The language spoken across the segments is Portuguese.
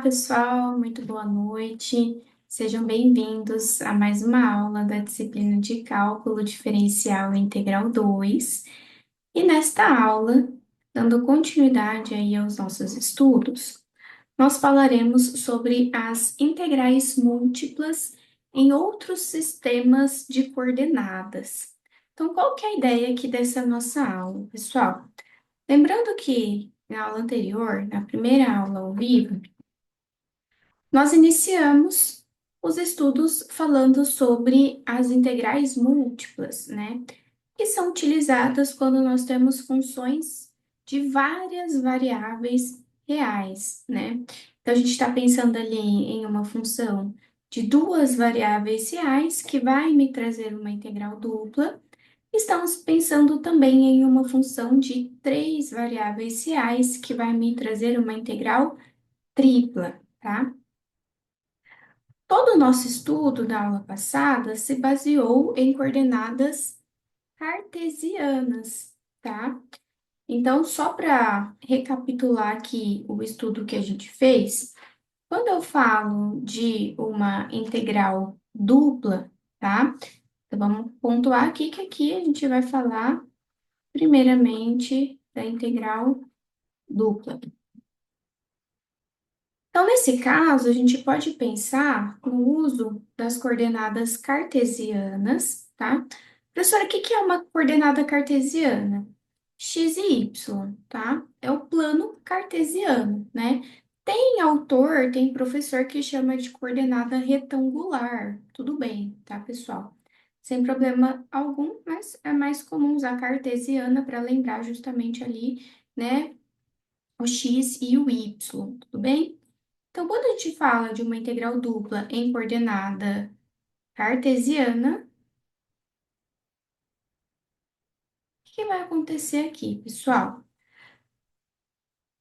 pessoal, muito boa noite. Sejam bem-vindos a mais uma aula da disciplina de Cálculo Diferencial Integral 2. E nesta aula, dando continuidade aí aos nossos estudos, nós falaremos sobre as integrais múltiplas em outros sistemas de coordenadas. Então, qual que é a ideia aqui dessa nossa aula, pessoal? Lembrando que na aula anterior, na primeira aula ao vivo, nós iniciamos os estudos falando sobre as integrais múltiplas, né? Que são utilizadas quando nós temos funções de várias variáveis reais, né? Então, a gente está pensando ali em uma função de duas variáveis reais que vai me trazer uma integral dupla. Estamos pensando também em uma função de três variáveis reais que vai me trazer uma integral tripla, tá? Todo o nosso estudo da aula passada se baseou em coordenadas cartesianas, tá? Então, só para recapitular aqui o estudo que a gente fez, quando eu falo de uma integral dupla, tá? Então, vamos pontuar aqui que aqui a gente vai falar primeiramente da integral dupla. Então, nesse caso, a gente pode pensar no uso das coordenadas cartesianas, tá? Professora, o que que é uma coordenada cartesiana? X e Y, tá? É o plano cartesiano, né? Tem autor, tem professor que chama de coordenada retangular. Tudo bem, tá, pessoal? Sem problema algum, mas é mais comum usar cartesiana para lembrar justamente ali, né, o X e o Y, tudo bem? Então, quando a gente fala de uma integral dupla em coordenada cartesiana, o que vai acontecer aqui, pessoal?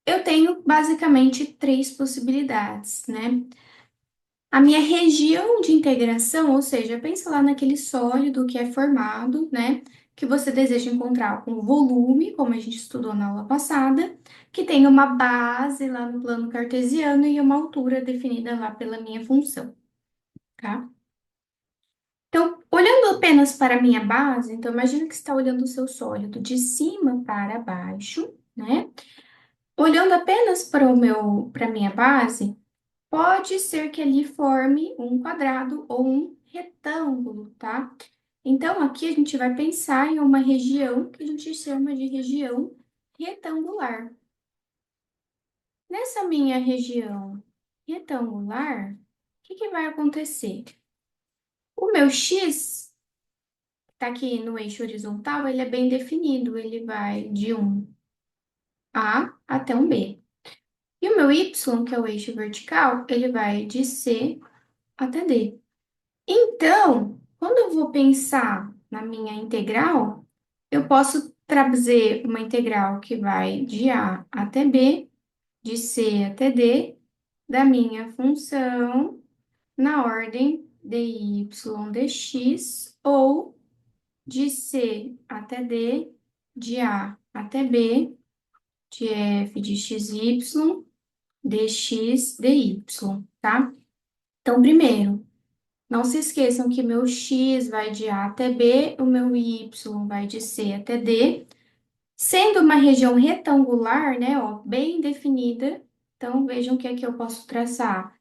Eu tenho basicamente três possibilidades, né? A minha região de integração, ou seja, pensa lá naquele sólido que é formado, né? Que você deseja encontrar com volume, como a gente estudou na aula passada, que tem uma base lá no plano cartesiano e uma altura definida lá pela minha função, tá? Então, olhando apenas para a minha base, então imagina que você está olhando o seu sólido de cima para baixo, né? Olhando apenas para a minha base, pode ser que ali forme um quadrado ou um retângulo, tá? Então, aqui a gente vai pensar em uma região que a gente chama de região retangular. Nessa minha região retangular, o que que vai acontecer? O meu x tá aqui no eixo horizontal, ele é bem definido, ele vai de um A até um B. E o meu Y, que é o eixo vertical, ele vai de C até D. Então, quando eu vou pensar na minha integral, eu posso trazer uma integral que vai de A até B, de C até D, da minha função na ordem dy dx, ou de C até D, de A até B, de f de xy, dx, dy, tá? Então, primeiro, não se esqueçam que meu x vai de A até B, o meu y vai de C até D, sendo uma região retangular, né, ó, bem definida. Então, vejam que aqui eu posso traçar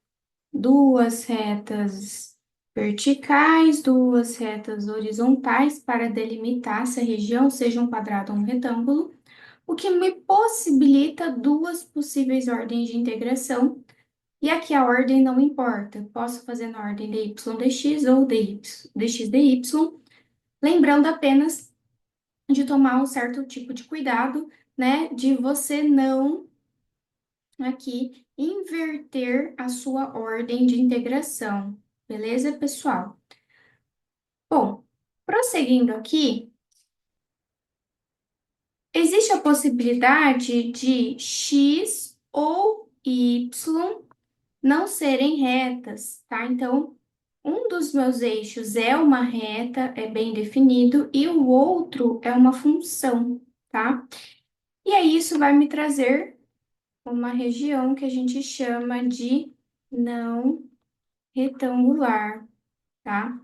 duas retas verticais, duas retas horizontais para delimitar essa região, seja um quadrado ou um retângulo, o que me possibilita duas possíveis ordens de integração. E aqui a ordem não importa, posso fazer na ordem dy dx ou dx dy, lembrando apenas de tomar um certo tipo de cuidado, né, de você não aqui inverter a sua ordem de integração, beleza, pessoal? Bom, prosseguindo aqui, existe a possibilidade de x ou y não serem retas, tá? Então, um dos meus eixos é uma reta, é bem definido, e o outro é uma função, tá? E aí, isso vai me trazer uma região que a gente chama de não retangular, tá?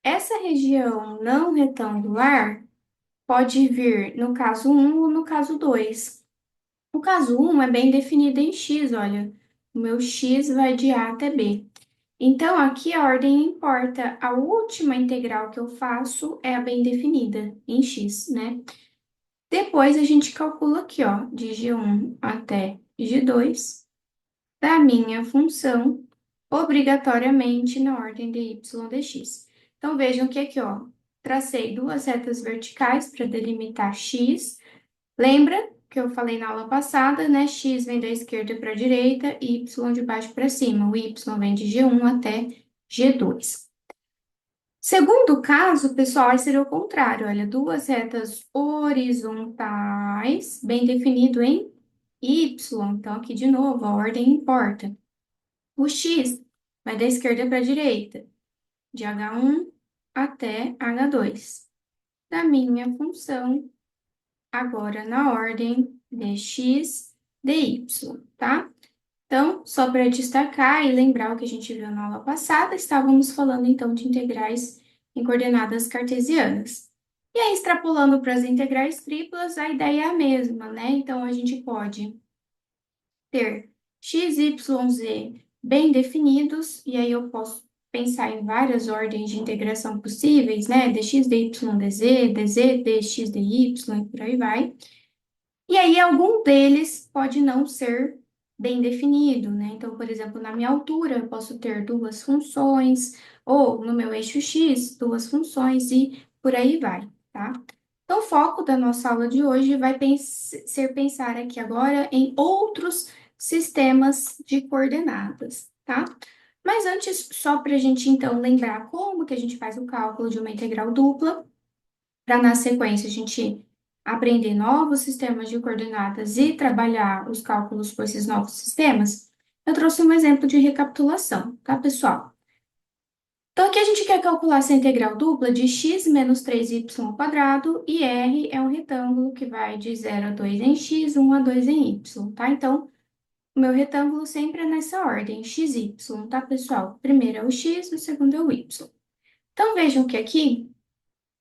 Essa região não retangular pode vir no caso um ou no caso 2. O caso um é bem definido em x, olha. O meu x vai de A até B. Então, aqui a ordem importa. A última integral que eu faço é a bem definida em x, né? Depois a gente calcula aqui, ó, de g1 até g2 da minha função, obrigatoriamente na ordem de y dx. Então, vejam que aqui, ó, tracei duas retas verticais para delimitar x. Lembra que eu falei na aula passada, né? X vem da esquerda para a direita e y de baixo para cima. O y vem de g1 até g2. Segundo caso, pessoal, aí seria o contrário. Olha, duas retas horizontais, bem definido em y. Então, aqui de novo, a ordem importa. O x vai da esquerda para a direita, de h1 até h2. Da minha função, agora na ordem de x, de y, tá? Então, só para destacar e lembrar o que a gente viu na aula passada, estávamos falando então de integrais em coordenadas cartesianas. E aí, extrapolando para as integrais triplas, a ideia é a mesma, né? Então, a gente pode ter x, y, z bem definidos, e aí eu posso pensar em várias ordens de integração possíveis, né? dx, dy, dz, dz, dx, dy, e por aí vai. E aí, algum deles pode não ser bem definido, né? Então, por exemplo, na minha altura, eu posso ter duas funções, ou no meu eixo x, duas funções, e por aí vai, tá? Então, o foco da nossa aula de hoje vai ser pensar aqui agora em outros sistemas de coordenadas, tá? Mas antes, só para a gente então lembrar como que a gente faz o cálculo de uma integral dupla, para na sequência a gente aprender novos sistemas de coordenadas e trabalhar os cálculos com esses novos sistemas, eu trouxe um exemplo de recapitulação, tá, pessoal? Então, aqui a gente quer calcular essa integral dupla de x menos 3y ao quadrado e R é um retângulo que vai de 0 a 2 em x, 1 a 2 em y, tá? Então, o meu retângulo sempre é nessa ordem, x, y, tá, pessoal? O primeiro é o x, o segundo é o y. Então, vejam que aqui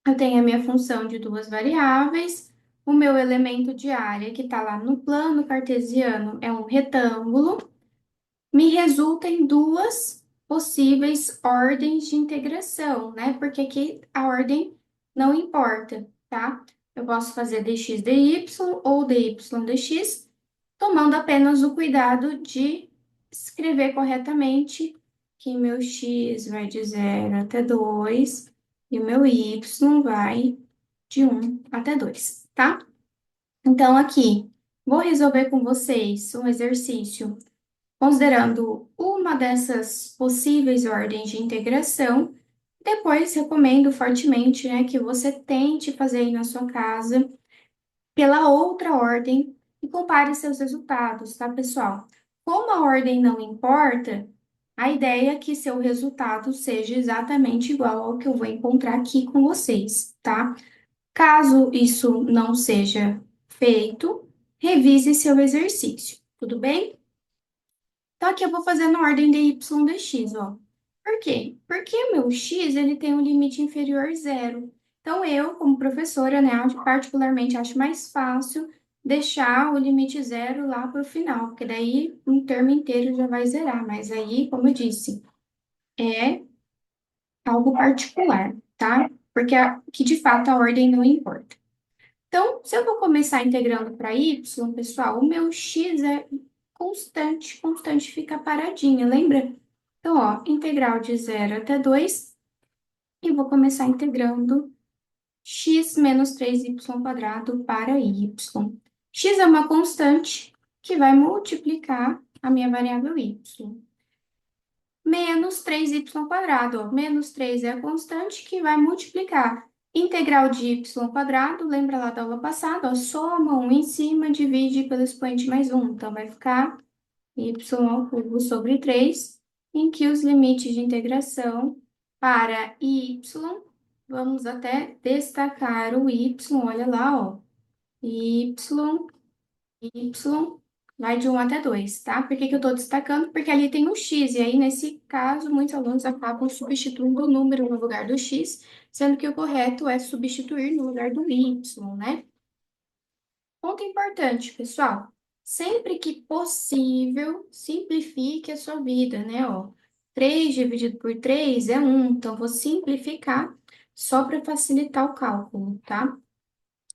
eu tenho a minha função de duas variáveis, o meu elemento de área, que está lá no plano cartesiano, é um retângulo, me resulta em duas possíveis ordens de integração, né? Porque aqui a ordem não importa, tá? Eu posso fazer dx dy ou dy dx, tomando apenas o cuidado de escrever corretamente que meu x vai de 0 até 2 e o meu y vai de 1 até 2, tá? Então, aqui, vou resolver com vocês um exercício considerando uma dessas possíveis ordens de integração. Depois, recomendo fortemente, né, que você tente fazer aí na sua casa pela outra ordem e compare seus resultados, tá, pessoal? Como a ordem não importa, a ideia é que seu resultado seja exatamente igual ao que eu vou encontrar aqui com vocês, tá? Caso isso não seja feito, revise seu exercício, tudo bem? Então, aqui eu vou fazer na ordem de y dx, ó. Por quê? Porque o meu x, ele tem um limite inferior a zero. Então, eu, como professora, né, particularmente acho mais fácil deixar o limite zero lá para o final, porque daí um termo inteiro já vai zerar. Mas aí, como eu disse, é algo particular, tá? Porque que de fato a ordem não importa. Então, se eu vou começar integrando para y, pessoal, o meu x é constante, constante fica paradinha, lembra? Então, ó, integral de 0 até 2, e vou começar integrando x menos 3y quadrado para y. X é uma constante que vai multiplicar a minha variável y. Menos 3y quadrado, ó. Menos 3 é a constante que vai multiplicar. Integral de y quadrado, lembra lá da aula passada, ó, soma 1 em cima, divide pelo expoente mais 1. Então, vai ficar y ao cubo sobre 3, em que os limites de integração para y, vamos até destacar o y, olha lá, ó, y, y, vai de 1 até 2, tá? Por que que eu tô destacando? Porque ali tem um x, e aí, nesse caso, muitos alunos acabam substituindo o número no lugar do x, sendo que o correto é substituir no lugar do y, né? Ponto importante, pessoal. Sempre que possível, simplifique a sua vida, né? Ó, 3 dividido por 3 é 1, então vou simplificar só para facilitar o cálculo, tá?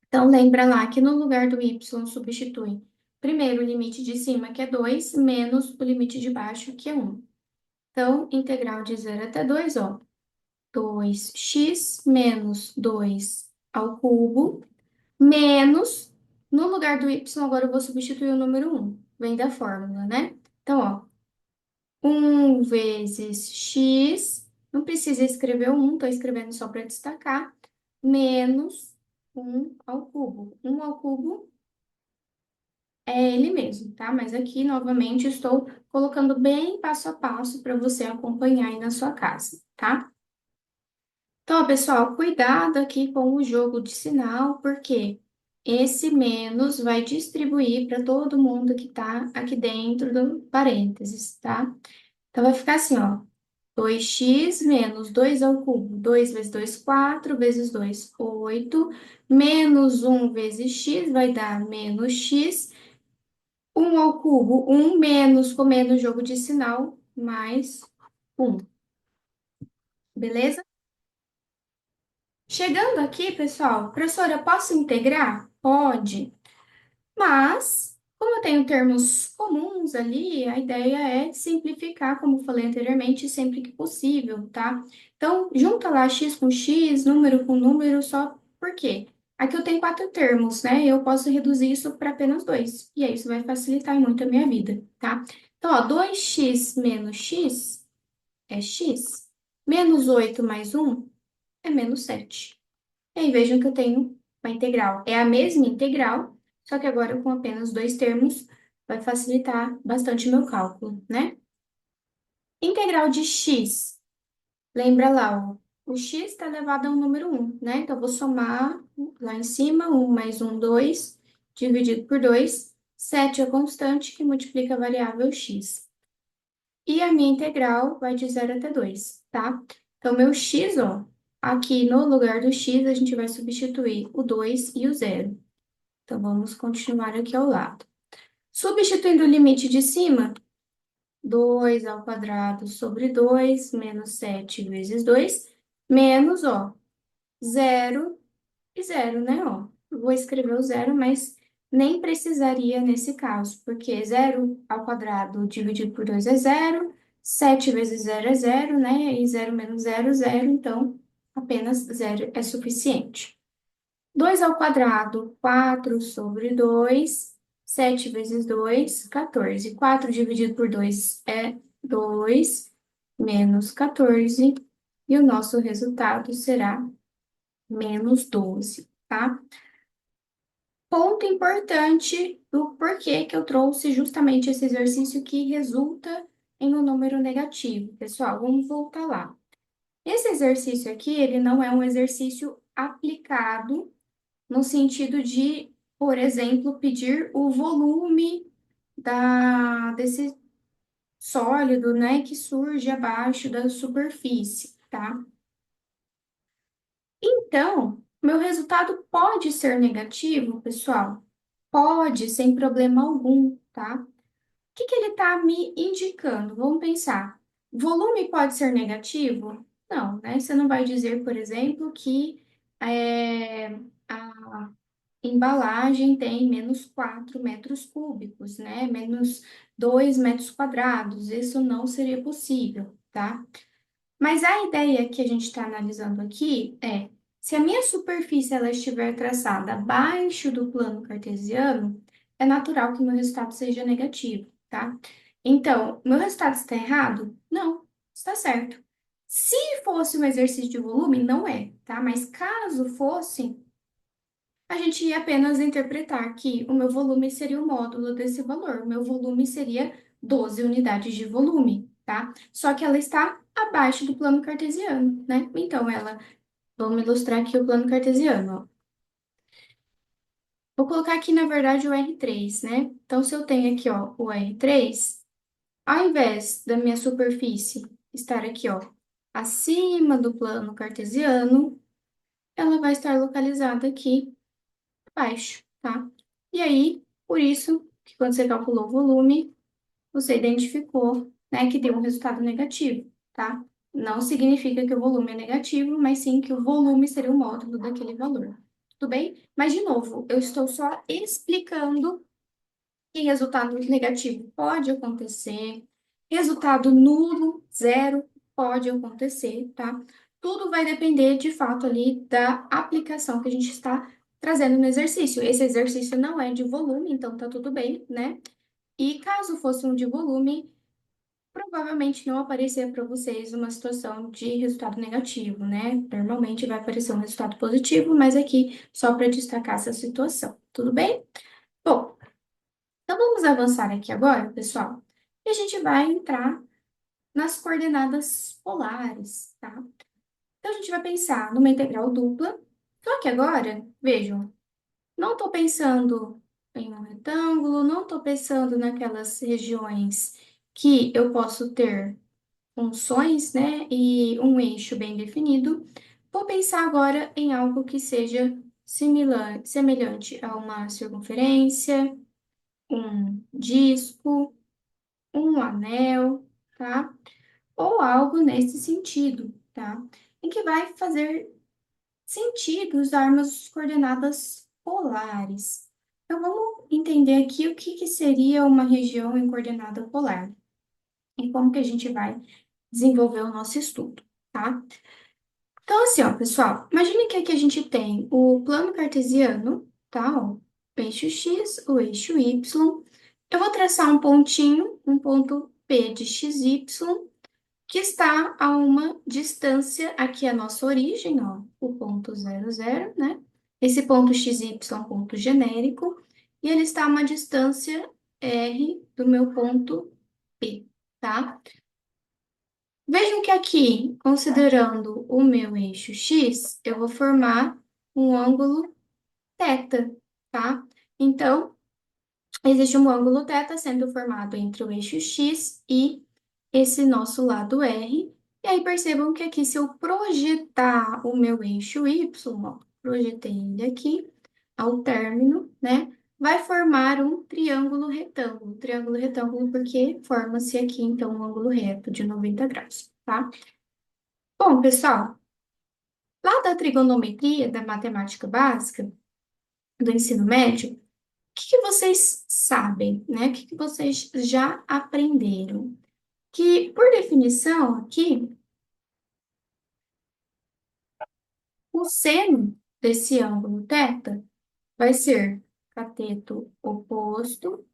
Então, lembra lá que no lugar do y substitui primeiro o limite de cima, que é 2, menos o limite de baixo, que é 1. Então, integral de 0 até 2, ó, 2x menos 2 ao cubo, menos, no lugar do y, agora eu vou substituir o número 1. Vem da fórmula, né? Então, ó, 1 vezes x, não precisa escrever o 1, estou escrevendo só para destacar, menos 1 ao cubo. 1 ao cubo é ele mesmo, tá? Mas aqui, novamente, estou colocando bem passo a passo para você acompanhar aí na sua casa, tá? Então, ó, pessoal, cuidado aqui com o jogo de sinal, porque esse menos vai distribuir para todo mundo que tá aqui dentro do parênteses, tá? Então, vai ficar assim, ó. 2x menos 2 ao cubo. 2 vezes 2, 4, vezes 2, 8. Menos 1 vezes x vai dar menos x. 1 ao cubo, 1 menos, comendo o jogo de sinal, mais 1. Beleza? Chegando aqui, pessoal, professora, posso integrar? Pode. Mas, como eu tenho termos comuns ali, a ideia é simplificar, como falei anteriormente, sempre que possível, tá? Então, junta lá x com x, número com número, só por quê? Aqui eu tenho 4 termos, né? Eu posso reduzir isso para apenas 2. E aí, isso vai facilitar muito a minha vida, tá? Então, ó, 2x menos x é x. Menos 8 mais 1 é menos 7. E aí vejam que eu tenho uma integral. É a mesma integral, só que agora com apenas 2 termos vai facilitar bastante o meu cálculo, né? Integral de x. Lembra lá, ó, o x está elevado a um número 1, né? Então, eu vou somar lá em cima, 1 mais 1, 2, dividido por 2. 7 é a constante que multiplica a variável x. E a minha integral vai de 0 até 2, tá? Então, meu x, ó, aqui no lugar do x, a gente vai substituir o 2 e o 0. Então, vamos continuar aqui ao lado. Substituindo o limite de cima, 2 ao quadrado sobre 2, menos 7 vezes 2, menos, ó, 0 e 0, né, ó. Eu vou escrever o 0, mas nem precisaria nesse caso, porque 0 ao quadrado dividido por 2 é 0, 7 vezes 0 é 0, né, e 0 menos 0, 0, então apenas 0 é suficiente. 2 ao quadrado, 4 sobre 2, 7 vezes 2, 14. 4 dividido por 2 é 2, menos 14, e o nosso resultado será menos 12, tá? Ponto importante do porquê que eu trouxe justamente esse exercício que resulta em um número negativo. Pessoal, vamos voltar lá. Esse exercício aqui, ele não é um exercício aplicado no sentido de, por exemplo, pedir o volume desse sólido, né, que surge abaixo da superfície, tá? Então, meu resultado pode ser negativo, pessoal? Pode, sem problema algum, tá? O que que ele está me indicando? Vamos pensar. Volume pode ser negativo? Não, né? Você não vai dizer, por exemplo, que a embalagem tem menos 4 metros cúbicos, né? Menos 2 metros quadrados. Isso não seria possível, tá? Mas a ideia que a gente está analisando aqui é, se a minha superfície ela estiver traçada abaixo do plano cartesiano, é natural que o meu resultado seja negativo, tá? Então, meu resultado está errado? Não, está certo. Se fosse um exercício de volume, não é, tá? Mas caso fosse, a gente ia apenas interpretar que o meu volume seria o módulo desse valor. O meu volume seria 12 unidades de volume, tá? Só que ela está abaixo do plano cartesiano, né? Então, vamos ilustrar aqui o plano cartesiano, ó. Vou colocar aqui, na verdade, o R3, né? Então, se eu tenho aqui, ó, o R3, ao invés da minha superfície estar aqui, ó, acima do plano cartesiano, ela vai estar localizada aqui abaixo, tá? E aí, por isso, que quando você calculou o volume, você identificou, né, que deu um resultado negativo, tá? Não significa que o volume é negativo, mas sim que o volume seria o módulo daquele valor. Tudo bem? Mas, de novo, eu estou só explicando que resultado negativo pode acontecer, resultado nulo, zero, pode acontecer, tá? Tudo vai depender, de fato, ali da aplicação que a gente está trazendo no exercício. Esse exercício não é de volume, então tá tudo bem, né? E caso fosse um de volume, provavelmente não aparecer para vocês uma situação de resultado negativo, né? Normalmente vai aparecer um resultado positivo, mas aqui só para destacar essa situação, tudo bem? Bom, então vamos avançar aqui agora, pessoal, e a gente vai entrar nas coordenadas polares, tá? Então a gente vai pensar numa integral dupla, só que agora, vejam, não estou pensando em um retângulo, não estou pensando naquelas regiões que eu posso ter funções, né, e um eixo bem definido. Vou pensar agora em algo que seja semelhante a uma circunferência, um disco, um anel, tá? Ou algo nesse sentido, tá? Em que vai fazer sentido usarmos coordenadas polares. Então, vamos entender aqui o que que seria uma região em coordenada polar e como que a gente vai desenvolver o nosso estudo, tá? Então, assim, ó, pessoal, imagine que aqui a gente tem o plano cartesiano, tá? Ó, o eixo X, o eixo Y. Eu vou traçar um pontinho, um ponto P de XY, que está a uma distância, aqui é a nossa origem, ó, o ponto 00, né? Esse ponto XY é um ponto genérico, e ele está a uma distância R do meu ponto P, tá? Vejam que aqui, considerando o meu eixo X, eu vou formar um ângulo θ, tá? Então, existe um ângulo θ sendo formado entre o eixo X e esse nosso lado R. E aí percebam que aqui, se eu projetar o meu eixo Y, ó, projetei ele aqui ao término, né? Vai formar um triângulo retângulo. Triângulo retângulo porque forma-se aqui, então, um ângulo reto de 90 graus, tá? Bom, pessoal, lá da trigonometria, da matemática básica, do ensino médio, o que que vocês sabem, né? O que que vocês já aprenderam? Que, por definição, aqui, o seno desse ângulo θ vai ser cateto oposto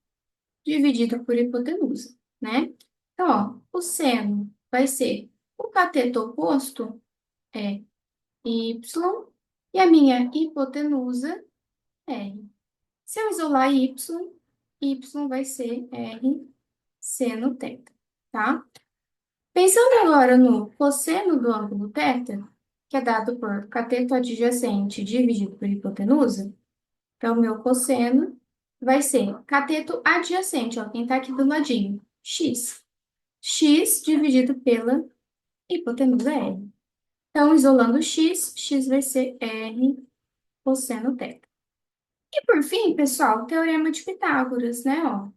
dividido por hipotenusa, né? Então, ó, o seno vai ser o cateto oposto é y e a minha hipotenusa é r. Se eu isolar y vai ser r seno θ, tá? Pensando agora no cosseno do ângulo θ, que é dado por cateto adjacente dividido por hipotenusa, então o meu cosseno vai ser cateto adjacente, ó, quem tá aqui do ladinho, x. X dividido pela hipotenusa r. Então, isolando x vai ser r cosseno θ. E por fim, pessoal, o teorema de Pitágoras, né, ó.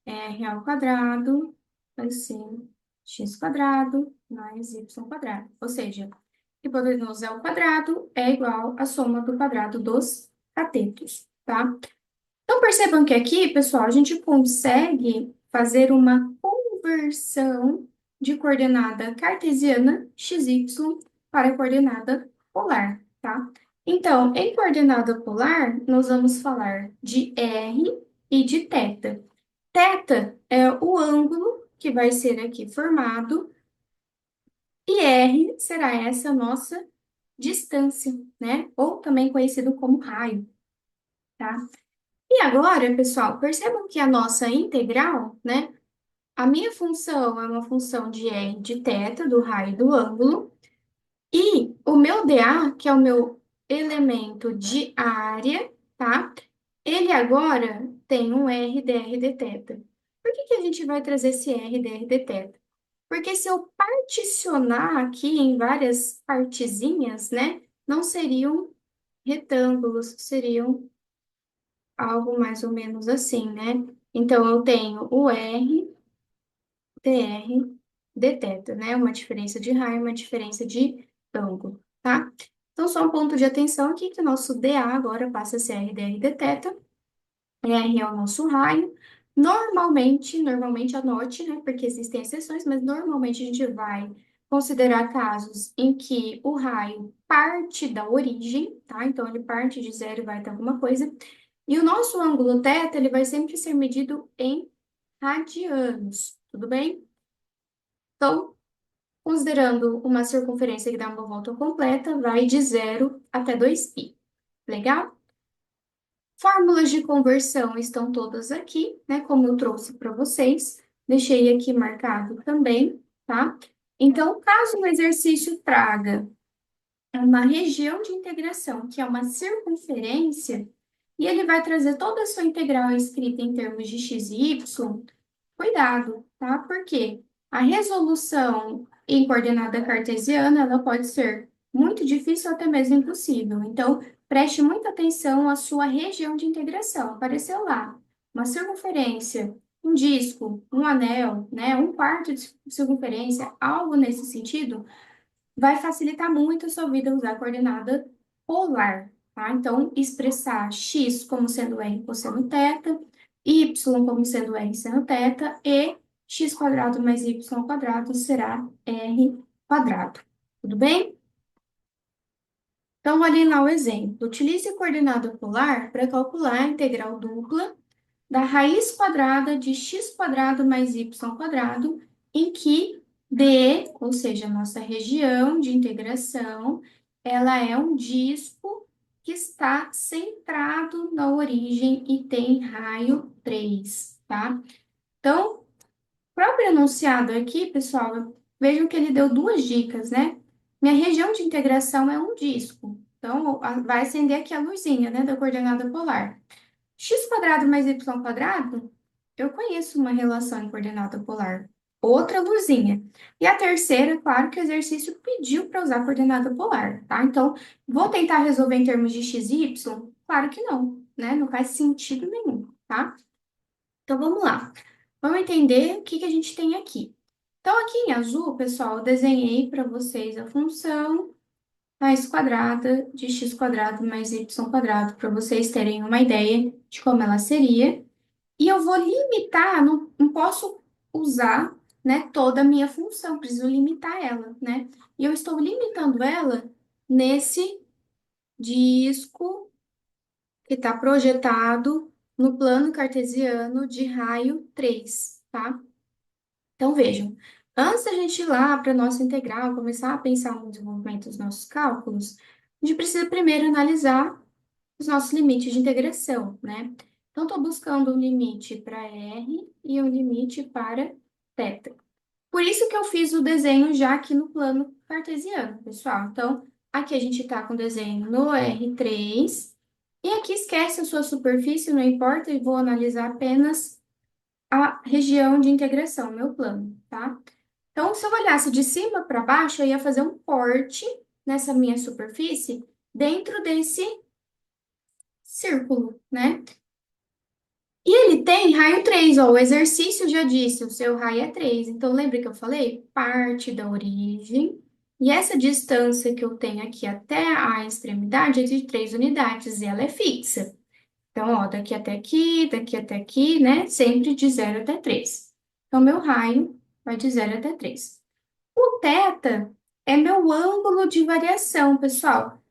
R ao quadrado vai ser x quadrado mais y quadrado. Ou seja, hipotenusa ao quadrado é igual à soma do quadrado dos catetos, tá? Então, percebam que aqui, pessoal, a gente consegue fazer uma conversão de coordenada cartesiana, xy, para coordenada polar, tá? Então, em coordenada polar, nós vamos falar de r e de θ. Θ é o ângulo que vai ser aqui formado e r será essa nossa distância, né? Ou também conhecido como raio, tá? E agora, pessoal, percebam que a nossa integral, né? A minha função é uma função de r de θ, do raio do ângulo, e o meu dA, que é o meu elemento de área, tá? Ele agora tem um R dr dθ. Por que que a gente vai trazer esse R dr dθ? Porque se eu particionar aqui em várias partezinhas, né, não seriam retângulos, seriam algo mais ou menos assim, né? Então, eu tenho o R, dr, dθ, né? Uma diferença de raio, uma diferença de ângulo, tá? Então, só um ponto de atenção aqui, que o nosso dA agora passa a ser R, dr, dθ. R é o nosso raio. Normalmente anote, né? Porque existem exceções, mas normalmente a gente vai considerar casos em que o raio parte da origem, tá? Então, ele parte de zero e vai até alguma coisa. E o nosso ângulo θ, ele vai sempre ser medido em radianos, tudo bem? Então, considerando uma circunferência que dá uma volta completa, vai de zero até 2π. Legal? Fórmulas de conversão estão todas aqui, né? Como eu trouxe para vocês. Deixei aqui marcado também, tá? Então, caso o exercício traga uma região de integração, que é uma circunferência, e ele vai trazer toda a sua integral escrita em termos de x e y, cuidado, tá? Porque a resolução em coordenada cartesiana, ela pode ser muito difícil ou até mesmo impossível. Então, preste muita atenção à sua região de integração. Apareceu lá uma circunferência, um disco, um anel, né? Um quarto de circunferência, algo nesse sentido, vai facilitar muito a sua vida usar a coordenada polar, tá? Então, expressar x como sendo r cosseno θ, y como sendo r seno θ e x quadrado mais y quadrado será r quadrado. Tudo bem? Então, olhem lá o exemplo. Utilize a coordenada polar para calcular a integral dupla da raiz quadrada de x quadrado mais y quadrado, em que D, ou seja, a nossa região de integração, ela é um disco que está centrado na origem e tem raio 3, tá? Então, o próprio enunciado aqui, pessoal, vejam que ele deu duas dicas, né? Minha região de integração é um disco. Então, vai acender aqui a luzinha, né, da coordenada polar. X quadrado mais y quadrado, eu conheço uma relação em coordenada polar. Outra luzinha. E a terceira, claro que o exercício pediu para usar coordenada polar, tá? Então, vou tentar resolver em termos de x e y? Claro que não, né? Não faz sentido nenhum, tá? Então, vamos lá. Vamos entender o que que a gente tem aqui. Então, aqui em azul, pessoal, eu desenhei para vocês a função raiz quadrada de x quadrado mais y quadrado, para vocês terem uma ideia de como ela seria. E eu vou limitar, não posso usar, né, toda a minha função, preciso limitar ela, né? E eu estou limitando ela nesse disco que está projetado no plano cartesiano de raio 3, tá? Então, vejam, antes da gente ir lá para a nossa integral, começar a pensar no desenvolvimento dos nossos cálculos, a gente precisa primeiro analisar os nossos limites de integração, né? Então, estou buscando um limite para R e um limite para θ. Por isso que eu fiz o desenho já aqui no plano cartesiano, pessoal. Então, aqui a gente está com o desenho no R3, e aqui esquece a sua superfície, não importa, e vou analisar apenas a região de integração, meu plano, tá? Então, se eu olhasse de cima para baixo, eu ia fazer um corte nessa minha superfície dentro desse círculo, né? E ele tem raio 3, ó, o exercício já disse, o seu raio é 3. Então, lembra que eu falei? Parte da origem. E essa distância que eu tenho aqui até a extremidade é de 3 unidades, e ela é fixa. Então, ó, daqui até aqui, né? Sempre de 0 até 3. Então, meu raio vai de 0 até 3. O θ é meu ângulo de variação, pessoal.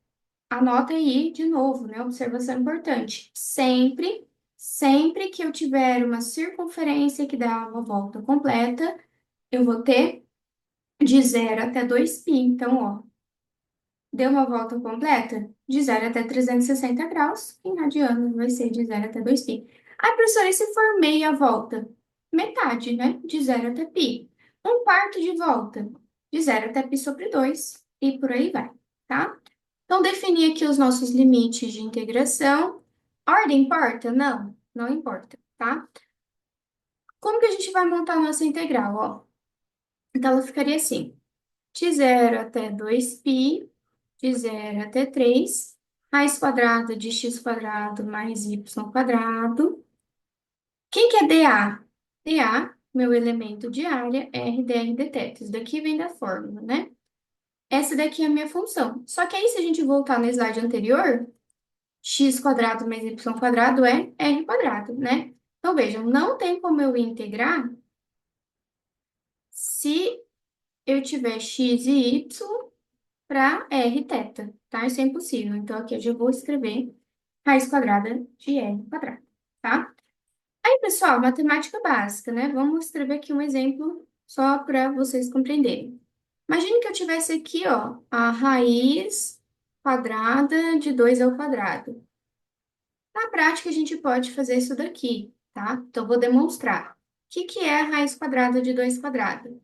Anota aí de novo, né? Observação importante. Sempre que eu tiver uma circunferência que dá uma volta completa, eu vou ter de 0 até 2π. Então, ó, deu uma volta completa de 0 até 360 graus, em radianos vai ser de 0 até 2π. Aí, professora, e se for meia volta? Metade, né? De 0 até π. Um quarto de volta, de 0 até π sobre 2, e por aí vai, tá? Então, definir aqui os nossos limites de integração. A ordem importa? Não, não importa, tá? Como que a gente vai montar a nossa integral, ó? Então, ela ficaria assim, de 0 até 2π, de 0 até 3, raiz quadrada de x² mais y². Quem que é dA? dA, meu elemento de área, r dr dθ. Isso daqui vem da fórmula, né? Essa daqui é a minha função. Só que aí, se a gente voltar no slide anterior, x² mais y² é r², né? Então, vejam, não tem como eu integrar se eu tiver x e y para r θ, tá? Isso é impossível. Então, aqui eu já vou escrever raiz quadrada de r², tá? Aí, pessoal, matemática básica, né? Vamos escrever aqui um exemplo só para vocês compreenderem. Imagine que eu tivesse aqui, ó, a raiz quadrada de 2 ao². Na prática, a gente pode fazer isso daqui, tá? Então, vou demonstrar. O que que é a raiz quadrada de 2²?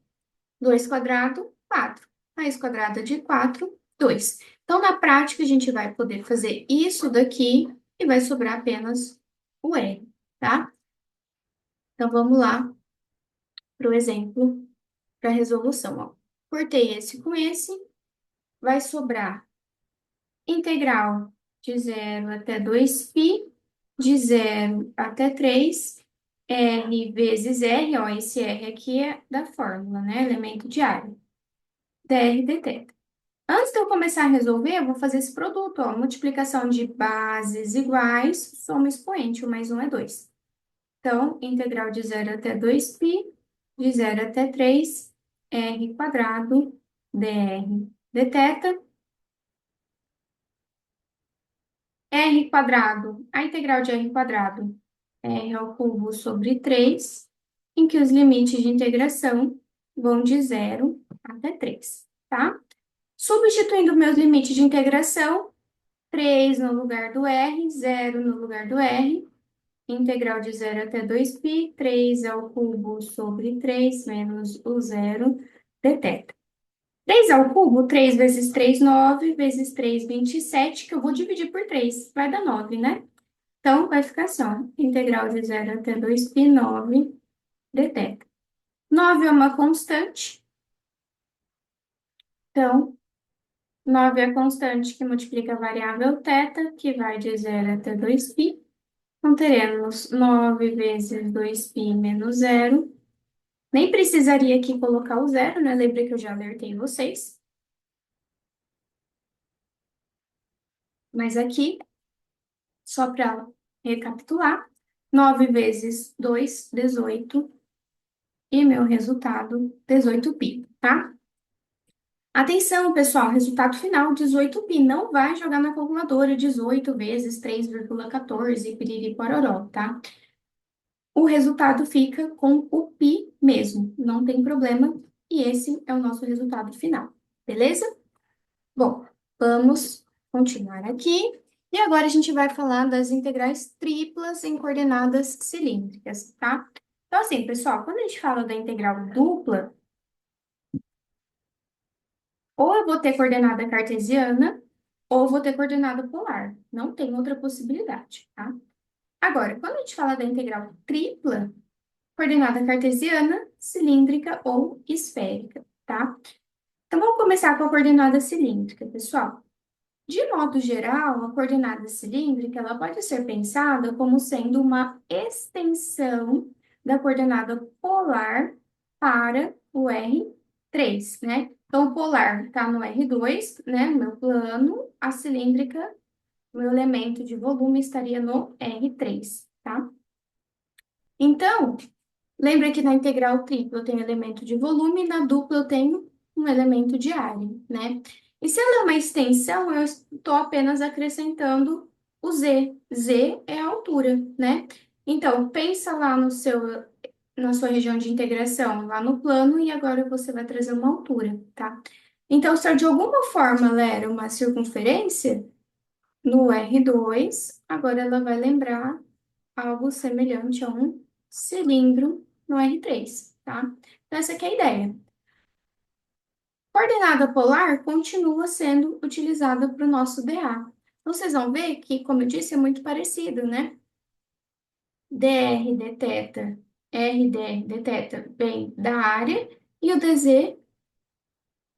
2², 4. Raiz quadrada de 4, 2. Então, na prática, a gente vai poder fazer isso daqui e vai sobrar apenas o R, tá? Então, vamos lá para o exemplo, para a resolução, ó. Cortei esse com esse, vai sobrar integral de 0 até 2π, de 0 até 3, R vezes R, ó, esse R aqui é da fórmula, né? Elemento de área, dr dθ. Antes de eu começar a resolver, eu vou fazer esse produto, ó, multiplicação de bases iguais, soma expoente, 1 mais 1 é 2. Então, integral de 0 até 2π, de 0 até 3, r² dr dθ. R², a integral de r², r² sobre 3, em que os limites de integração vão de 0 até 3, tá? Substituindo meus limites de integração, 3 no lugar do R, 0 no lugar do R, integral de 0 até 2π, 3 ao cubo sobre 3 menos o 0 dθ. 3 ao cubo, 3 vezes 3, 9, vezes 3, 27, que eu vou dividir por 3, vai dar 9, né? Então, vai ficar assim, ó, integral de 0 até 2π, 9 dθ. 9 é uma constante, então, 9 é a constante que multiplica a variável θ, que vai de 0 até 2π. Então, teremos 9 vezes 2π menos 0. Nem precisaria aqui colocar o 0, né? Lembra que eu já alertei vocês. Mas aqui, só para recapitular, 9 vezes 2, 18. E meu resultado, 18π, tá? Atenção, pessoal, resultado final, 18π. Não vai jogar na calculadora 18 vezes 3,14, piriri pororó, tá? O resultado fica com o π mesmo, não tem problema. E esse é o nosso resultado final, beleza? Bom, vamos continuar aqui. E agora a gente vai falar das integrais triplas em coordenadas cilíndricas, tá? Então, assim, pessoal, quando a gente fala da integral dupla, ou eu vou ter coordenada cartesiana, ou vou ter coordenada polar. Não tem outra possibilidade, tá? Agora, quando a gente fala da integral tripla, coordenada cartesiana, cilíndrica ou esférica, tá? Então, vamos começar com a coordenada cilíndrica, pessoal. De modo geral, a coordenada cilíndrica ela pode ser pensada como sendo uma extensão da coordenada polar para o R3, né? Então, o polar está no R2, né? No meu plano, a cilíndrica, meu elemento de volume estaria no R3, tá? Então, lembra que na integral tripla eu tenho elemento de volume, na dupla eu tenho um elemento de área, né? E se ela é uma extensão, eu estou apenas acrescentando o z. Z é a altura, né? Então, pensa lá na sua região de integração, lá no plano, e agora você vai trazer uma altura, tá? Então, se eu de alguma forma ela era uma circunferência, no R2, agora ela vai lembrar algo semelhante a um cilindro no R3, tá? Então, essa aqui é a ideia. Coordenada polar continua sendo utilizada para o nosso dA. Então, vocês vão ver que, como eu disse, é muito parecido, né? DR deteta, RDR deteta vem da área e o DZ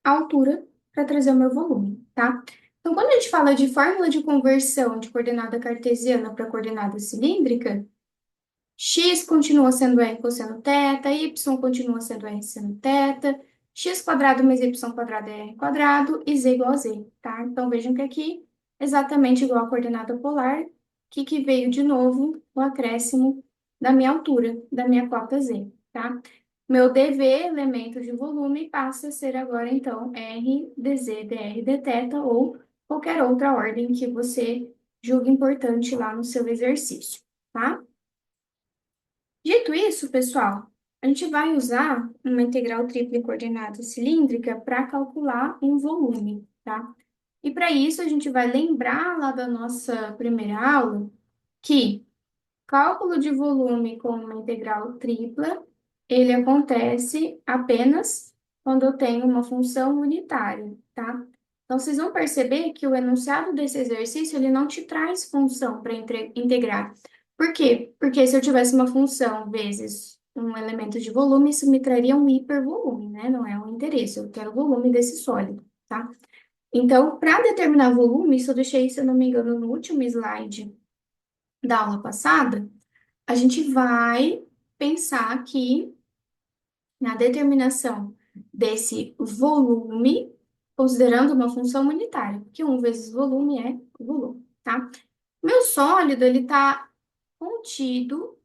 a altura para trazer o meu volume, tá? Então, quando a gente fala de fórmula de conversão de coordenada cartesiana para coordenada cilíndrica, x continua sendo r cosseno θ, y continua sendo r seno θ, x quadrado mais y quadrado é r quadrado e z igual a z, tá? Então, vejam que aqui, exatamente igual a coordenada polar, que veio de novo o acréscimo da minha altura, da minha cota z, tá? Meu dv, elemento de volume, passa a ser agora, então, r dz dr dθ ou qualquer outra ordem que você julgue importante lá no seu exercício, tá? Dito isso, pessoal, a gente vai usar uma integral tripla coordenada cilíndrica para calcular um volume, tá? E para isso, a gente vai lembrar lá da nossa primeira aula que cálculo de volume com uma integral tripla, ele acontece apenas quando eu tenho uma função unitária, tá? Então, vocês vão perceber que o enunciado desse exercício, ele não te traz função para integrar. Por quê? Porque se eu tivesse uma função vezes um elemento de volume, isso me traria um hipervolume, né? Não é um interesse, eu quero o volume desse sólido, tá? Então, para determinar volume, isso eu deixei, se eu não me engano, no último slide da aula passada, a gente vai pensar aqui na determinação desse volume, considerando uma função unitária, que 1 vezes volume é volume, tá? Meu sólido, ele está contido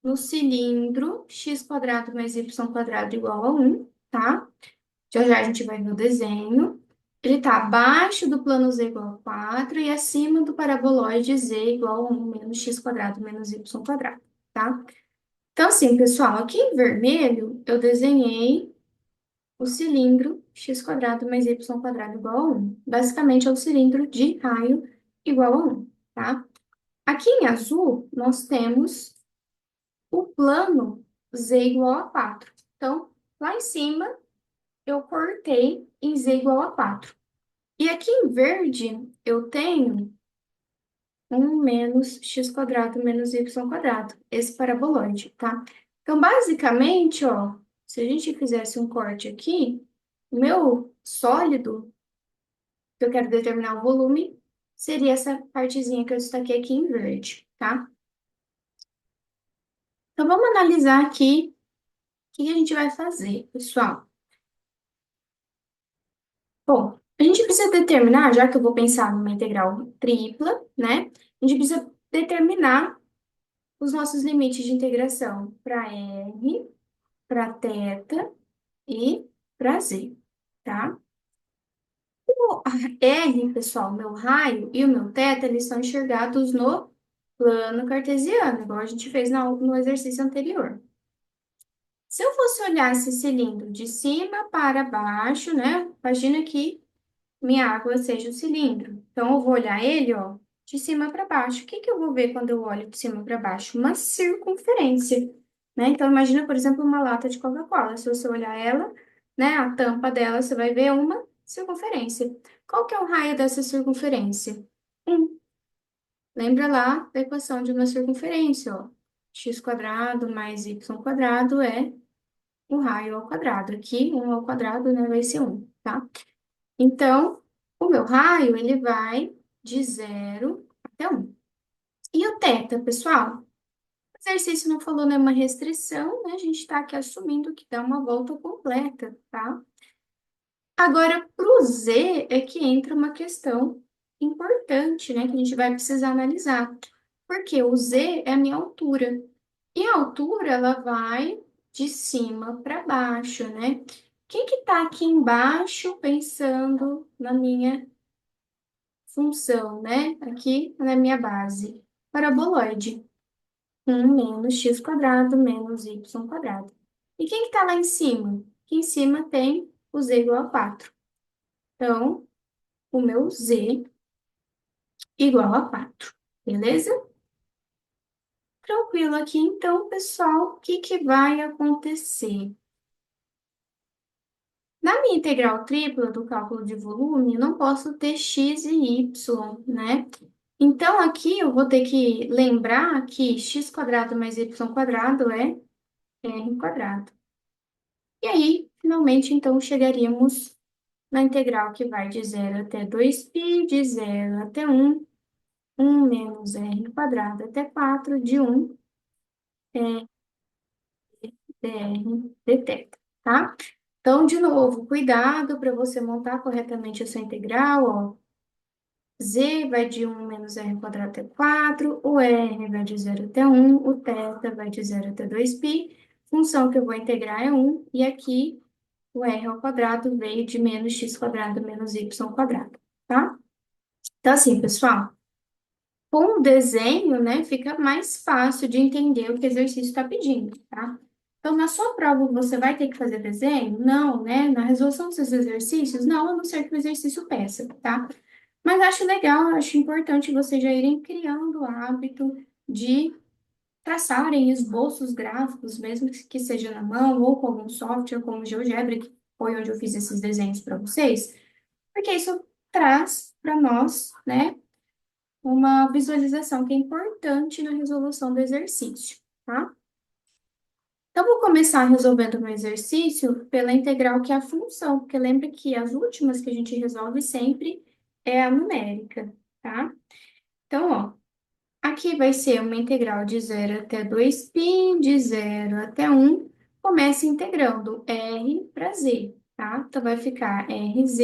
no cilindro x quadrado mais y quadrado igual a 1, tá? Já já a gente vai ver o desenho. Ele está abaixo do plano z igual a 4 e acima do paraboloide z igual a 1 menos x quadrado menos y quadrado, tá? Então, assim, pessoal, aqui em vermelho eu desenhei o cilindro x quadrado mais y quadrado igual a 1. Basicamente, é o cilindro de raio igual a 1, tá? Aqui em azul, nós temos o plano z igual a 4. Então, lá em cima, eu cortei em z igual a 4. E aqui em verde, eu tenho 1 menos x quadrado menos y quadrado, esse paraboloide, tá? Então, basicamente, ó, se a gente fizesse um corte aqui, o meu sólido, que eu quero determinar o volume, seria essa partezinha que eu destaquei aqui em verde, tá? Então, vamos analisar aqui o que a gente vai fazer, pessoal. Bom, a gente precisa determinar, já que eu vou pensar numa integral tripla, né? A gente precisa determinar os nossos limites de integração para R, para θ e para Z, tá? O R, pessoal, meu raio e o meu θ, eles são enxergados no plano cartesiano, igual a gente fez no exercício anterior. Se eu fosse olhar esse cilindro de cima para baixo, né? Imagina que minha água seja o cilindro. Então, eu vou olhar ele, ó, de cima para baixo. O que que eu vou ver quando eu olho de cima para baixo? Uma circunferência, né? Então, imagina, por exemplo, uma lata de Coca-Cola. Se você olhar ela, né, a tampa dela, você vai ver uma circunferência. Qual que é o raio dessa circunferência? 1. Lembra lá da equação de uma circunferência, ó. X quadrado mais y quadrado é o raio ao quadrado. Aqui, 1 ao quadrado, né, vai ser 1, tá? Então, o meu raio, ele vai de 0 até 1. E o θ, pessoal? O exercício não falou nenhuma restrição, né? A gente está aqui assumindo que dá uma volta completa, tá? Agora, para o Z é que entra uma questão importante, né? Que a gente vai precisar analisar. Porque o Z é a minha altura. E a altura, ela vai de cima para baixo, né? Quem que está aqui embaixo pensando na minha função, né? Aqui na minha base. Paraboloide. 1 menos x quadrado menos y quadrado. E quem que tá lá em cima? Aqui em cima tem o z igual a 4. Então, o meu z igual a 4. Beleza? Tranquilo aqui, então, pessoal, o que que vai acontecer? Na minha integral tripla do cálculo de volume, eu não posso ter x e y, né? Então, aqui eu vou ter que lembrar que x quadrado mais y quadrado é r quadrado. E aí, finalmente, então, chegaríamos na integral que vai de 0 até 2π, de 0 até 1 menos r quadrado até 4 de 1 dr dθ, tá? Então, de novo, cuidado para você montar corretamente a sua integral, ó. Z vai de 1 menos r quadrado até 4, o r vai de 0 até 1, o θ vai de 0 até 2π, função que eu vou integrar é 1, e aqui o r ao quadrado veio de menos x quadrado menos y quadrado, tá? Então, assim, pessoal, com o desenho, né, fica mais fácil de entender o que o exercício está pedindo, tá? Então, na sua prova, você vai ter que fazer desenho? Não, né? Na resolução dos seus exercícios? Não, a não ser que o exercício peça, tá? Mas acho legal, acho importante vocês já irem criando o hábito de traçarem esboços gráficos, mesmo que seja na mão ou com algum software como o GeoGebra, que foi onde eu fiz esses desenhos para vocês, porque isso traz para nós, né, uma visualização que é importante na resolução do exercício, tá? Então, vou começar resolvendo o meu exercício pela integral que é a função, porque lembra que as últimas que a gente resolve sempre é a numérica, tá? Então, ó, aqui vai ser uma integral de 0 até 2π, de 0 até 1, começa integrando r para z, tá? Então, vai ficar rz,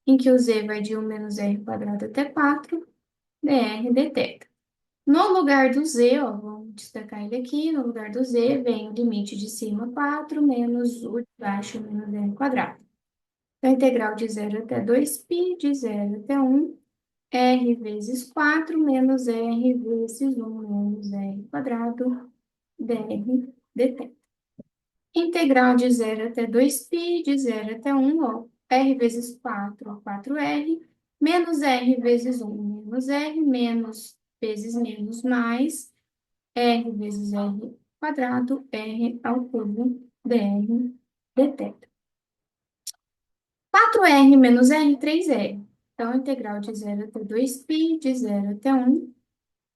em que o z vai de 1 menos r quadrado até 4, dr dθ. No lugar do z, ó, vamos destacar ele aqui, no lugar do z vem o limite de cima 4 menos o de baixo menos r quadrado. Então, a integral de 0 até 2π, de 0 até 1, r vezes 4 menos r vezes 1 menos r quadrado dr dθ. Integral de 0 até 2π, de 0 até 1, ó, r vezes 4, 4r, menos r vezes 1, menos r, menos vezes menos mais, r vezes r quadrado, r ao cubo, dr dθ. 4r menos r, 3r. Então, a integral de 0 até 2π, de 0 até 1.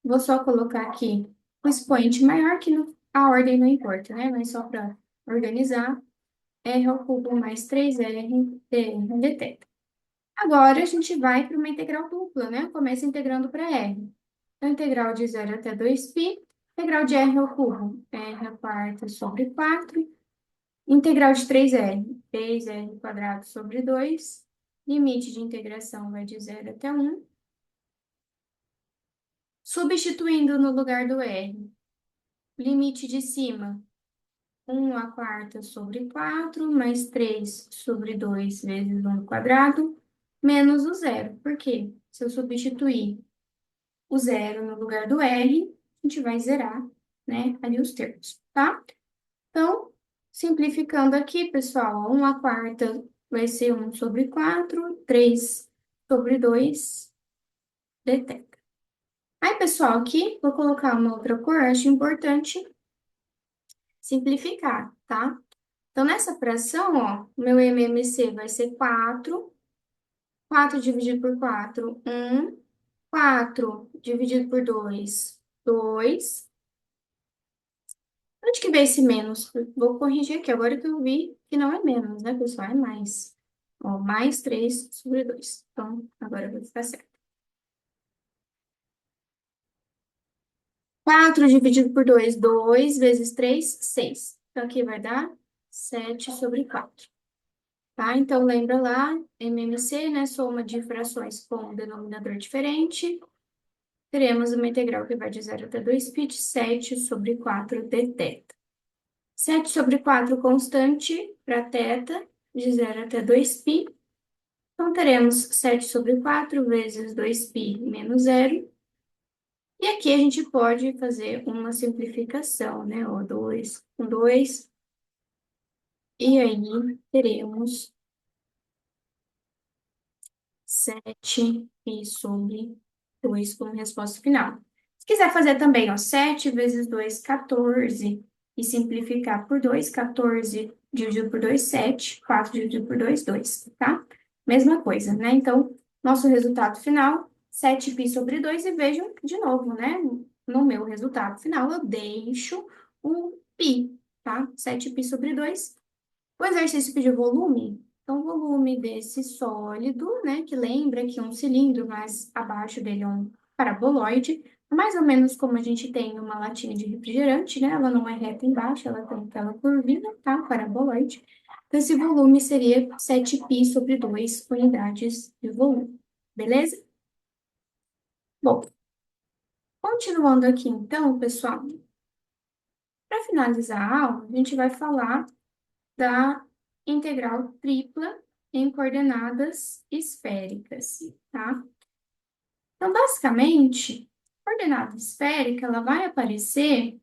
Vou só colocar aqui o expoente maior, que a ordem não importa, né? Mas só para organizar, r ao cubo mais 3r, dr dθ. Agora, a gente vai para uma integral dupla, né? Começa integrando para r. Então, integral de 0 até 2π, integral de r ao cubo, r à quarta sobre 4, integral de 3r, 3r quadrado sobre 2, limite de integração vai de 0 até 1, substituindo no lugar do r, limite de cima, 1 à quarta sobre 4, mais 3 sobre 2 vezes 1 quadrado, menos o zero. Por quê? Se eu substituir o zero no lugar do r, a gente vai zerar, né, ali os termos, tá? Então, simplificando aqui, pessoal, 1 à quarta vai ser 1 sobre 4, 3 sobre 2, dθ. Aí, pessoal, aqui, vou colocar uma outra cor, acho importante simplificar, tá? Então, nessa fração, ó, meu MMC vai ser 4, 4 dividido por 4, 1, 4 dividido por 2, 2. Onde que vem esse menos? Vou corrigir aqui, agora que eu vi que não é menos, né, pessoal? É mais. Ó, mais 3 sobre 2. Então, agora vai ficar certo. 4 dividido por 2, 2 vezes 3, 6. Então, aqui vai dar 7 sobre 4. Tá? Então, lembra lá, MMC, né, soma de frações com um denominador diferente. Teremos uma integral que vai de 0 até 2π de 7 sobre 4 dθ. 7 sobre 4 constante para θ, de 0 até 2π. Então, teremos 7 sobre 4 vezes 2π menos 0. E aqui a gente pode fazer uma simplificação, né? O 2 com 2. E aí, teremos 7π sobre 2 como resposta final. Se quiser fazer também, ó, 7 vezes 2, 14. E simplificar por 2, 14 dividido por 2, 7. 4 dividido por 2, 2, tá? Mesma coisa, né? Então, nosso resultado final, 7π sobre 2, e vejam de novo, né? No meu resultado final, eu deixo um π, tá? 7π sobre 2. O exercício pediu volume, então o volume desse sólido, né, que lembra que um cilindro, mas abaixo dele é um paraboloide, mais ou menos como a gente tem uma latinha de refrigerante, né, ela não é reta embaixo, ela tem aquela curvinha, tá, paraboloide. Então, esse volume seria 7π sobre 2 unidades de volume, beleza? Bom, continuando aqui então, pessoal, para finalizar a aula, a gente vai falar da integral tripla em coordenadas esféricas, tá? Então, basicamente, a coordenada esférica, ela vai aparecer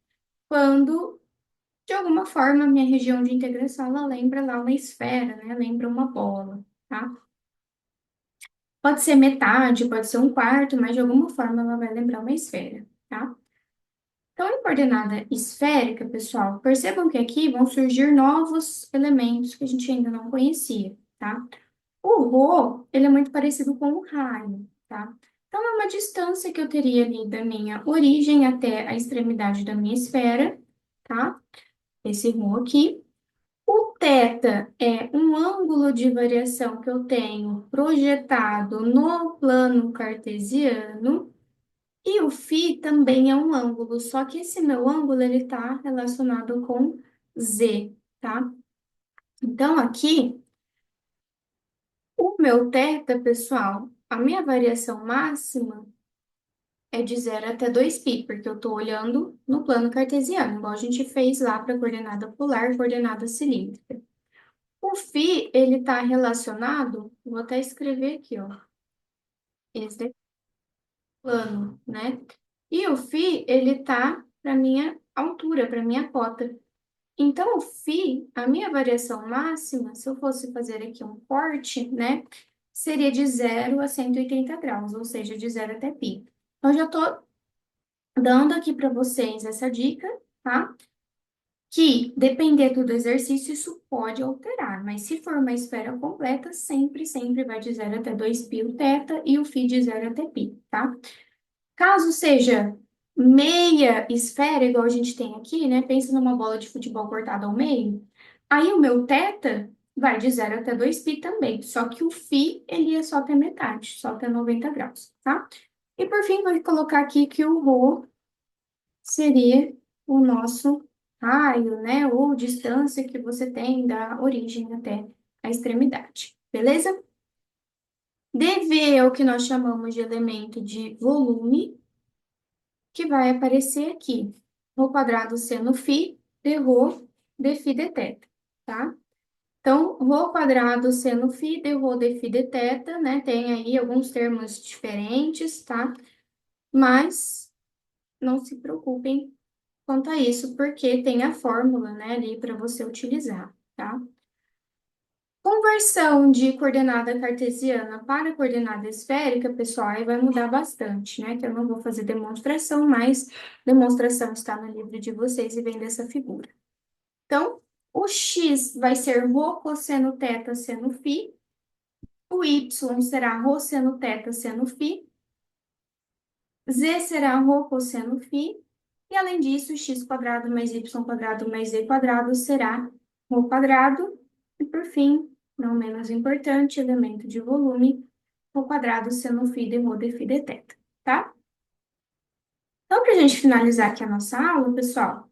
quando, de alguma forma, a minha região de integração, ela lembra lá uma esfera, né? Lembra uma bola, tá? Pode ser metade, pode ser um quarto, mas de alguma forma ela vai lembrar uma esfera, tá? Então, em coordenada esférica, pessoal, percebam que aqui vão surgir novos elementos que a gente ainda não conhecia, tá? O rho, ele é muito parecido com o raio, tá? Então, é uma distância que eu teria ali da minha origem até a extremidade da minha esfera, tá? Esse rho aqui. O θ é um ângulo de variação que eu tenho projetado no plano cartesiano. E o φ também é um ângulo, só que esse meu ângulo, ele está relacionado com z, tá? Então, aqui, o meu θ, pessoal, a minha variação máxima é de 0 até 2π, porque eu estou olhando no plano cartesiano, igual a gente fez lá para coordenada polar, coordenada cilíndrica. O φ, ele está relacionado, vou até escrever aqui, ó, esse é plano, né? E o φ, ele está para minha altura, para minha cota. Então, o φ, a minha variação máxima, se eu fosse fazer aqui um corte, né, seria de 0 a 180 graus, ou seja, de 0 até π. Então, já estou dando aqui para vocês essa dica, tá? Que, dependendo do exercício, isso pode alterar, mas se for uma esfera completa, sempre, sempre vai de 0 até 2π o θ e o φ de 0 até π, tá? Caso seja meia esfera, igual a gente tem aqui, né? Pensa numa bola de futebol cortada ao meio. Aí o meu θ vai de 0 até 2π também, só que o φ, ele é só até metade, só até 90 graus, tá? E por fim, vou colocar aqui que o ρ seria o nosso raio, né? Ou distância que você tem da origem até a extremidade, beleza? dV é o que nós chamamos de elemento de volume, que vai aparecer aqui. Rho quadrado seno φ de rho de φ de θ, tá? Então, rho quadrado seno φ de rho de φ de θ, né? Tem aí alguns termos diferentes, tá? Mas não se preocupem quanto a isso, porque tem a fórmula, né, ali para você utilizar, tá? Conversão de coordenada cartesiana para coordenada esférica, pessoal, aí vai mudar bastante, né? Que eu não vou fazer demonstração, mas demonstração está no livro de vocês e vem dessa figura. Então, o x vai ser rho cosseno θ seno φ, o y será rho seno θ seno φ, z será rho cosseno φ, e além disso, x quadrado mais y quadrado mais z quadrado será rho quadrado, e por fim, não menos importante, elemento de volume, rho quadrado seno φ de rho de φ de θ, tá? Então, para a gente finalizar aqui a nossa aula, pessoal,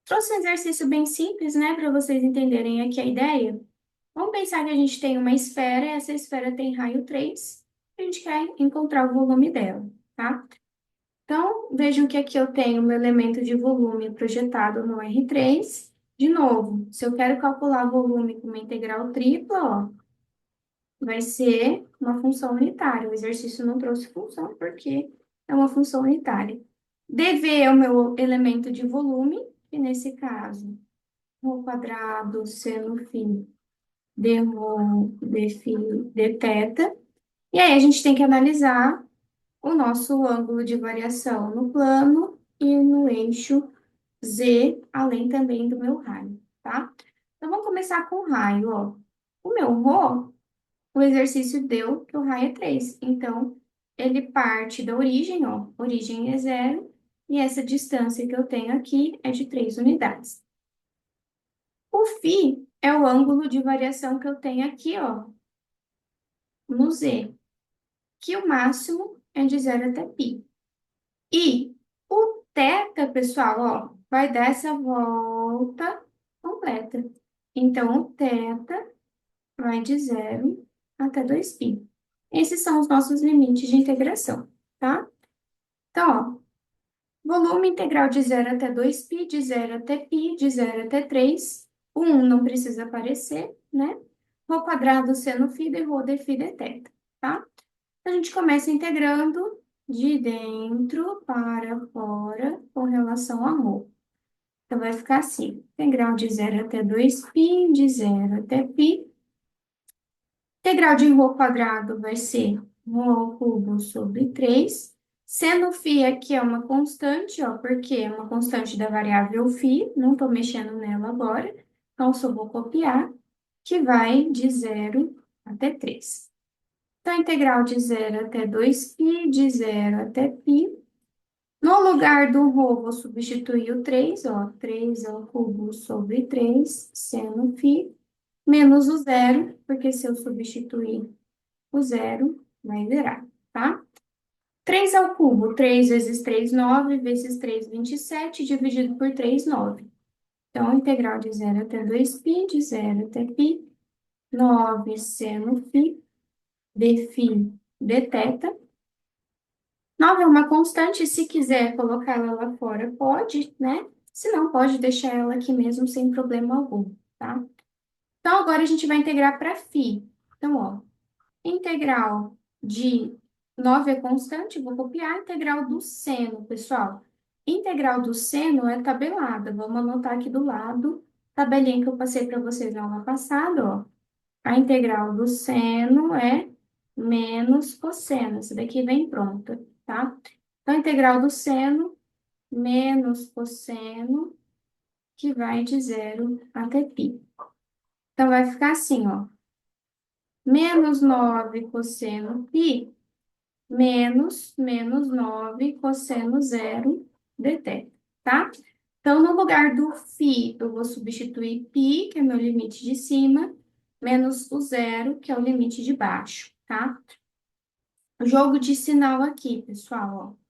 trouxe um exercício bem simples, né, para vocês entenderem aqui a ideia. Vamos pensar que a gente tem uma esfera, e essa esfera tem raio 3, a gente quer encontrar o volume dela, tá? Então, vejam que aqui eu tenho o meu elemento de volume projetado no R3. De novo, se eu quero calcular volume com uma integral tripla, ó, vai ser uma função unitária. O exercício não trouxe função porque é uma função unitária. dV é o meu elemento de volume, que nesse caso, rho quadrado seno φ d rho d φ d θ. E aí a gente tem que analisar o nosso ângulo de variação no plano e no eixo Z, além também do meu raio, tá? Então, vamos começar com o raio, ó. O meu rho, o exercício deu que o raio é 3. Então, ele parte da origem, ó. Origem é zero. E essa distância que eu tenho aqui é de 3 unidades. O φ é o ângulo de variação que eu tenho aqui, ó, no Z, que o máximo é de 0 até π. E o θ, pessoal, ó, vai dar essa volta completa. Então, o θ vai de 0 até 2π. Esses são os nossos limites de integração, tá? Então, ó, volume integral de 0 até 2π, de 0 até π, de 0 até 3. O 1 não precisa aparecer, né? Rho quadrado seno φ de rho de φ de θ, tá? A gente começa integrando de dentro para fora com relação a rho. Então, vai ficar assim, integral de 0 até 2π, de 0 até π. Integral de rho quadrado vai ser rho ao cubo sobre 3. Sendo φ aqui é uma constante, ó, porque é uma constante da variável φ, não estou mexendo nela agora, então só vou copiar, que vai de 0 até 3. Então, integral de 0 até 2π, de 0 até π. No lugar do rho, vou substituir o 3, ó, 3 ao cubo sobre 3, seno φ, menos o zero, porque se eu substituir o zero, vai virar, tá? 3 ao cubo, 3 vezes 3, 9, vezes 3, 27, dividido por 3, 9. Então, integral de 0 até 2π, de 0 até π, 9 seno φ, de φ, de θ. 9 é uma constante, se quiser colocar ela lá fora, pode, né? Se não, pode deixar ela aqui mesmo sem problema algum, tá? Então, agora a gente vai integrar para φ. Então, ó, integral de 9 é constante, vou copiar a integral do seno, pessoal. Integral do seno é tabelada, vamos anotar aqui do lado, tabelinha que eu passei para vocês na aula passada, ó. A integral do seno é menos cosseno, essa daqui vem pronta, tá? Então, a integral do seno menos cosseno, que vai de 0 até π. Então, vai ficar assim, ó. Menos 9 cosseno π menos 9 cosseno zero de θ, tá? Então, no lugar do φ, eu vou substituir π, que é meu limite de cima, menos o zero, que é o limite de baixo, tá? O jogo de sinal aqui, pessoal, ó.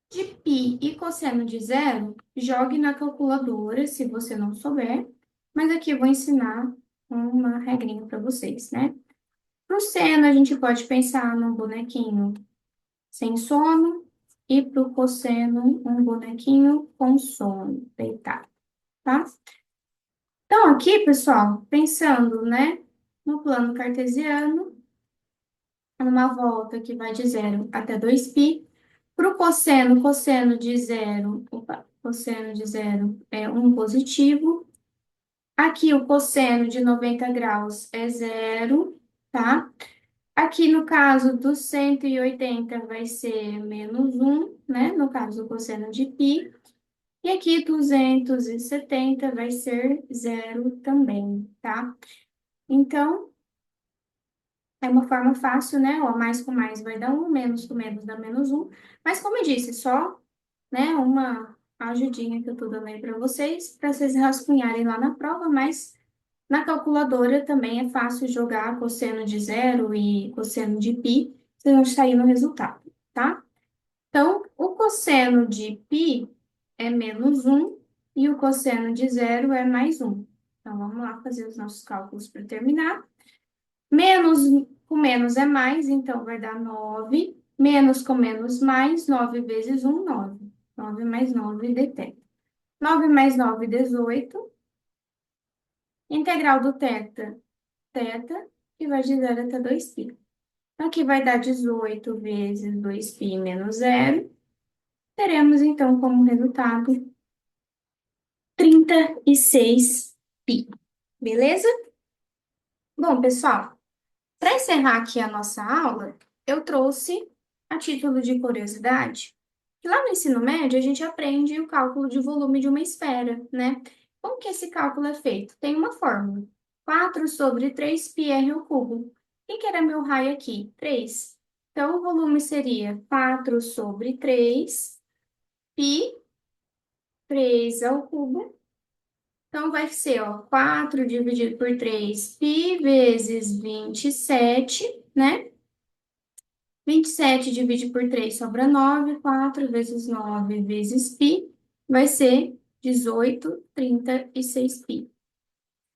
De π e cosseno de zero, jogue na calculadora, se você não souber. Mas aqui eu vou ensinar uma regrinha para vocês, né? Para o seno, a gente pode pensar num bonequinho sem sono e para o cosseno, um bonequinho com sono, deitado, tá? Então, aqui, pessoal, pensando, né, no plano cartesiano, uma volta que vai de 0 até 2π. Para o cosseno de zero, opa, cosseno de zero é um positivo. Aqui o cosseno de 90 graus é zero, tá? Aqui no caso do 180 vai ser menos um, né? No caso do cosseno de π. E aqui 270 vai ser zero também, tá? Então, é uma forma fácil, né? Ó, mais com mais vai dar um, menos com menos dá menos um. Mas como eu disse, só, né, uma ajudinha que eu tô dando aí para vocês rascunharem lá na prova, mas na calculadora também é fácil jogar cosseno de zero e cosseno de π, vocês vão sair no resultado, tá? Então, o cosseno de π é menos um e o cosseno de zero é mais um. Então, vamos lá fazer os nossos cálculos para terminar. Menos com menos é mais, então vai dar 9. Menos com menos mais, 9 vezes um 9. 9 mais 9 detém. 9 mais 9, 18. Integral do θ, que vai de 0 até 2π. Aqui vai dar 18 vezes 2π menos zero. Teremos, então, como resultado 36π. Beleza? Bom, pessoal, para encerrar aqui a nossa aula, eu trouxe, a título de curiosidade, Que lá no ensino médio, a gente aprende o cálculo de volume de uma esfera, né? Como que esse cálculo é feito? Tem uma fórmula. 4 sobre 3 π r ao cubo. O que era meu raio aqui? 3. Então, o volume seria 4 sobre 3 π, 3 ao cubo. Então, vai ser, ó, 4 dividido por 3 π vezes 27, né? 27 divide por 3 sobra 9. 4 vezes 9 vezes π vai ser 18,36 π.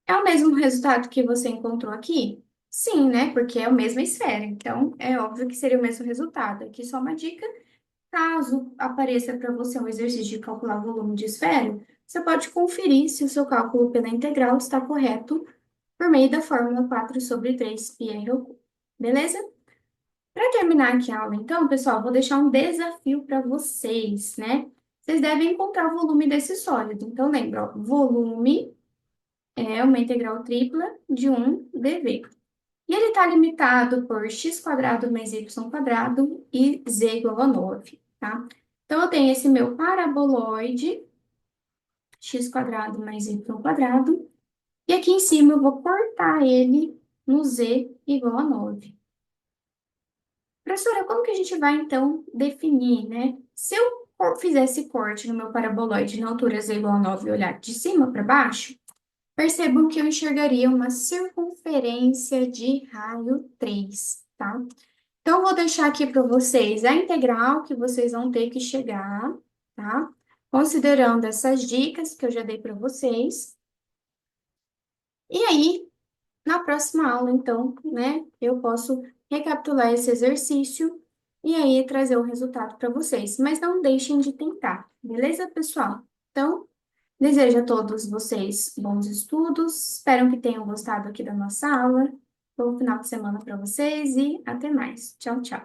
É o mesmo resultado que você encontrou aqui? Sim, né? Porque é a mesma esfera. Então, é óbvio que seria o mesmo resultado. Aqui só uma dica. Caso apareça para você um exercício de calcular o volume de esfera, você pode conferir se o seu cálculo pela integral está correto por meio da fórmula 4 sobre 3 πr ao cubo. Beleza? Para terminar aqui a aula, então, pessoal, vou deixar um desafio para vocês, né? Vocês devem encontrar o volume desse sólido. Então, lembra, ó, volume é uma integral tripla de 1 dv. E ele está limitado por x quadrado mais y quadrado e z igual a 9, tá? Então, eu tenho esse meu paraboloide, x quadrado mais y quadrado, e aqui em cima eu vou cortar ele no z igual a 9. Professora, como que a gente vai, então, definir, né? Se eu fizer esse corte no meu paraboloide na altura z igual a 9 e olhar de cima para baixo, percebam que eu enxergaria uma circunferência de raio 3, tá? Então, eu vou deixar aqui para vocês a integral que vocês vão ter que chegar, tá? Considerando essas dicas que eu já dei para vocês. E aí, na próxima aula, então, né, eu posso recapitular esse exercício e aí trazer o resultado para vocês. Mas não deixem de tentar, beleza, pessoal? Então, desejo a todos vocês bons estudos. Espero que tenham gostado aqui da nossa aula. Bom final de semana para vocês e até mais. Tchau, tchau.